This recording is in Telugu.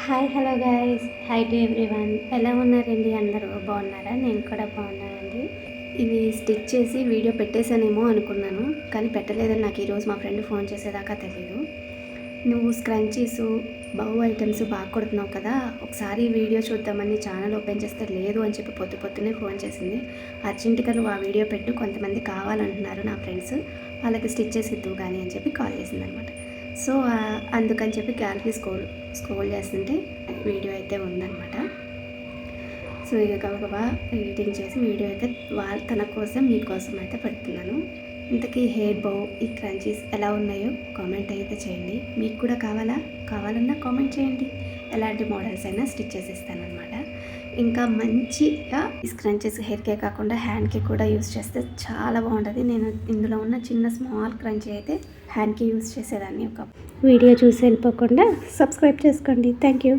Hi hello guys, hi to everyone. ఎలా ఉన్నారండి? అందరూ బాగున్నారా? నేను కూడా బాగున్నానండి. ఇవి స్టిచ్ చేసి వీడియో పెట్టేశానేమో అనుకున్నాను, కానీ పెట్టలేదని నాకు ఈరోజు మా ఫ్రెండ్ ఫోన్ చేసేదాకా తెలీదు. నువ్వు స్క్రంచీస్, బౌ ఐటమ్స్ బాగా కొడుతున్నావు కదా, ఒకసారి వీడియో చూద్దామని ఛానల్ ఓపెన్ చేస్తే లేదు అని చెప్పి పొద్దున్నే ఫోన్ చేసింది. అర్జెంటుగా నువ్వు ఆ వీడియో పెట్టు, కొంతమంది కావాలంటున్నారు నా ఫ్రెండ్స్, వాళ్ళకి స్టిచ్ చేసి ఇద్దువు కానీ అని చెప్పి కాల్ చేసింది అనమాట. సో అందుకని చెప్పి గ్యాలరీ స్క్రోల్ చేస్తుంటే వీడియో అయితే ఉందన్నమాట. సో ఇక గబగబా ఎడిటింగ్ చేసి వీడియో అయితే తన కోసం మీకోసం అయితే పెడుతున్నాను. ఇంతకీ హెయిర్ బౌ, ఈ క్రంచీస్ ఎలా ఉన్నాయో కామెంట్ అయితే చేయండి. మీకు కూడా కావాలన్నా కామెంట్ చేయండి. ఎలాంటి మోడల్స్ అయినా స్టిచ్ చేసి ఇస్తానమాట. ఇంకా మంచిగా ఈ క్రంచీస్ హెయిర్కే కాకుండా హ్యాండ్కి కూడా యూస్ చేస్తే చాలా బాగుంటుంది. నేను ఇందులో ఉన్న చిన్న స్మాల్ క్రంచీ అయితే హ్యాండ్కి యూస్ చేసేదాన్ని. ఒక వీడియో చూసి వెళ్ళిపోకుండా సబ్స్క్రైబ్ చేసుకోండి. Thank you.